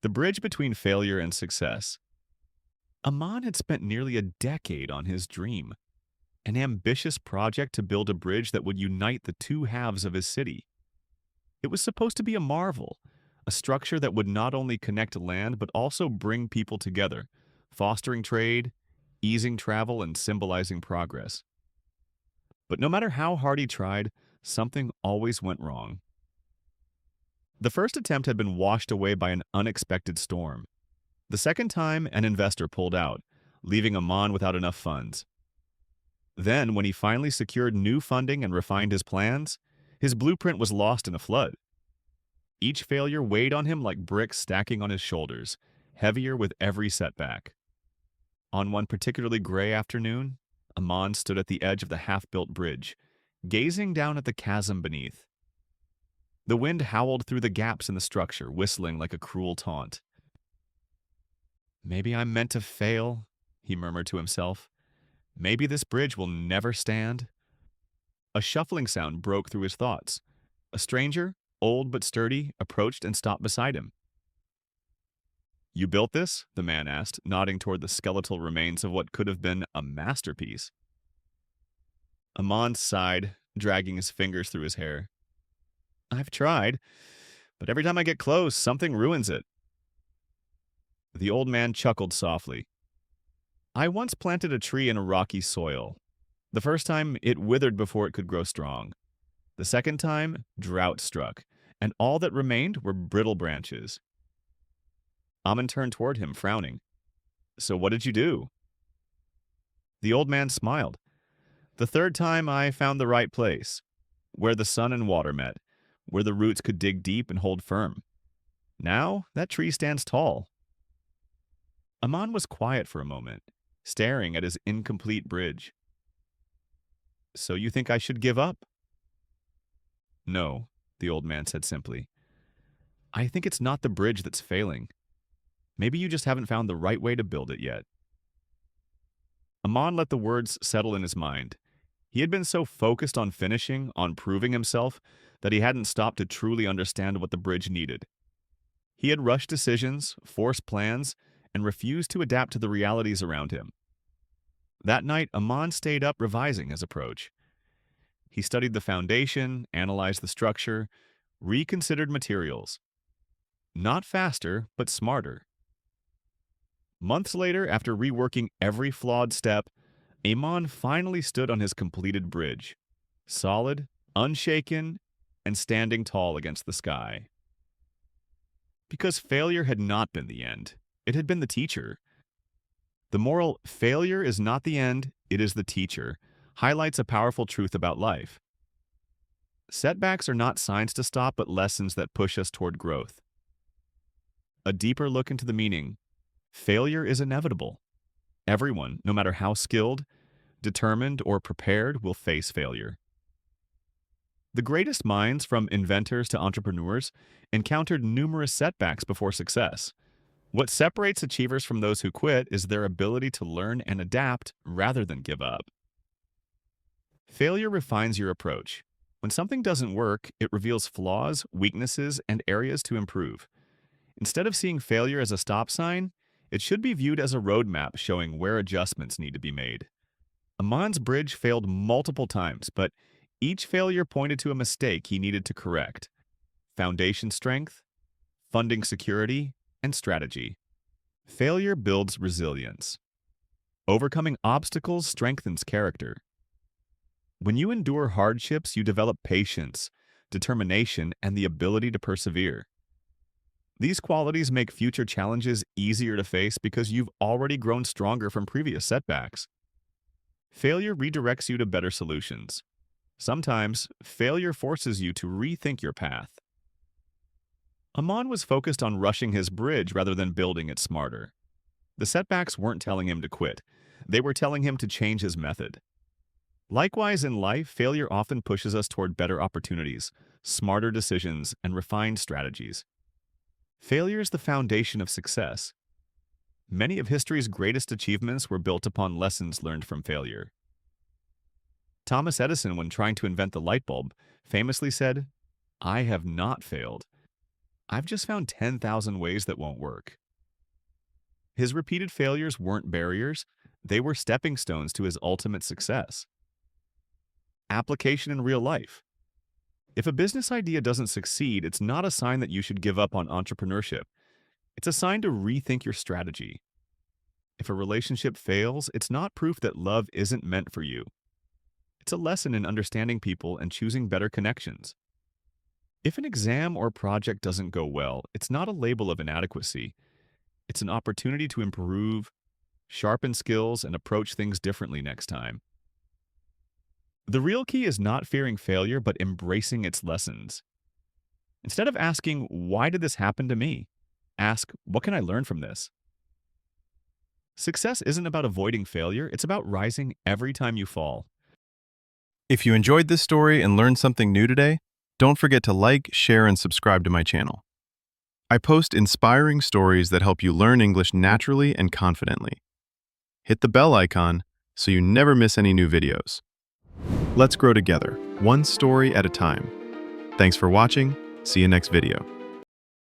The bridge between failure and success. Aman had spent nearly a decade on his dream, an ambitious project to build a bridge that would unite the two halves of his city. It was supposed to be a marvel, a structure that would not only connect land but also bring people together, fostering trade, easing travel, and symbolizing progress. But no matter how hard he tried, something always went wrong. The first attempt had been washed away by an unexpected storm. The second time, an investor pulled out, leaving Aman without enough funds. Then, when he finally secured new funding and refined his plans, his blueprint was lost in a flood. Each failure weighed on him like bricks stacking on his shoulders, heavier with every setback. On one particularly gray afternoon, Aman stood at the edge of the half-built bridge, gazing down at the chasm beneath. The wind howled through the gaps in the structure, whistling like a cruel taunt. "Maybe I'm meant to fail," he murmured to himself. "Maybe this bridge will never stand." A shuffling sound broke through his thoughts. A stranger, old but sturdy, approached and stopped beside him. "You built this?" the man asked, nodding toward the skeletal remains of what could have been a masterpiece. Aman sighed, dragging his fingers through his hair. "I've tried, but every time I get close, something ruins it." The old man chuckled softly. "I once planted a tree in a rocky soil. The first time, it withered before it could grow strong. The second time, drought struck, and all that remained were brittle branches." Aman turned toward him, frowning. "So what did you do?" The old man smiled. "The third time, I found the right place, where the sun and water met, where the roots could dig deep and hold firm. Now, that tree stands tall." Aman was quiet for a moment, staring at his incomplete bridge. "So you think I should give up?" "No," the old man said simply. "I think it's not the bridge that's failing. Maybe you just haven't found the right way to build it yet." Aman let the words settle in his mind. He had been so focused on finishing, on proving himself, that he hadn't stopped to truly understand what the bridge needed. He had rushed decisions, forced plans, and refused to adapt to the realities around him. That night, Aman stayed up revising his approach. He studied the foundation, analyzed the structure, reconsidered materials. Not faster, but smarter. Months later, after reworking every flawed step, Aman finally stood on his completed bridge, solid, unshaken, and standing tall against the sky. Because failure had not been the end, it had been the teacher. The moral, "failure is not the end, it is the teacher," highlights a powerful truth about life. Setbacks are not signs to stop, but lessons that push us toward growth. A deeper look into the meaning. Failure is inevitable. Everyone, no matter how skilled, determined, or prepared, will face failure. The greatest minds, from inventors to entrepreneurs, encountered numerous setbacks before success. What separates achievers from those who quit is their ability to learn and adapt rather than give up. Failure refines your approach. When something doesn't work, it reveals flaws, weaknesses, and areas to improve. Instead of seeing failure as a stop sign, it should be viewed as a roadmap showing where adjustments need to be made. Aman's bridge failed multiple times, but each failure pointed to a mistake he needed to correct. Foundation strength, funding security, and strategy. Failure builds resilience. Overcoming obstacles strengthens character. When you endure hardships, you develop patience, determination, and the ability to persevere. These qualities make future challenges easier to face because you've already grown stronger from previous setbacks. Failure redirects you to better solutions. Sometimes, failure forces you to rethink your path. Aman was focused on rushing his bridge rather than building it smarter. The setbacks weren't telling him to quit. They were telling him to change his method. Likewise, in life, failure often pushes us toward better opportunities, smarter decisions, and refined strategies. Failure is the foundation of success. Many of history's greatest achievements were built upon lessons learned from failure. Thomas Edison, when trying to invent the light bulb, famously said, "I have not failed. I've just found 10,000 ways that won't work. His repeated failures weren't barriers, they were stepping stones to his ultimate success. Application in real life. If a business idea doesn't succeed, it's not a sign that you should give up on entrepreneurship. It's a sign to rethink your strategy. If a relationship fails, it's not proof that love isn't meant for you. It's a lesson in understanding people and choosing better connections. If an exam or project doesn't go well, it's not a label of inadequacy. It's an opportunity to improve, sharpen skills, and approach things differently next time. The real key is not fearing failure, but embracing its lessons. Instead of asking, "Why did this happen to me?" ask, "What can I learn from this?" Success isn't about avoiding failure, it's about rising every time you fall. If you enjoyed this story and learned something new today, don't forget to like, share, and subscribe to my channel. I post inspiring stories that help you learn English naturally and confidently. Hit the bell icon so you never miss any new videos. Let's grow together, one story at a time. Thanks for watching. See you next video.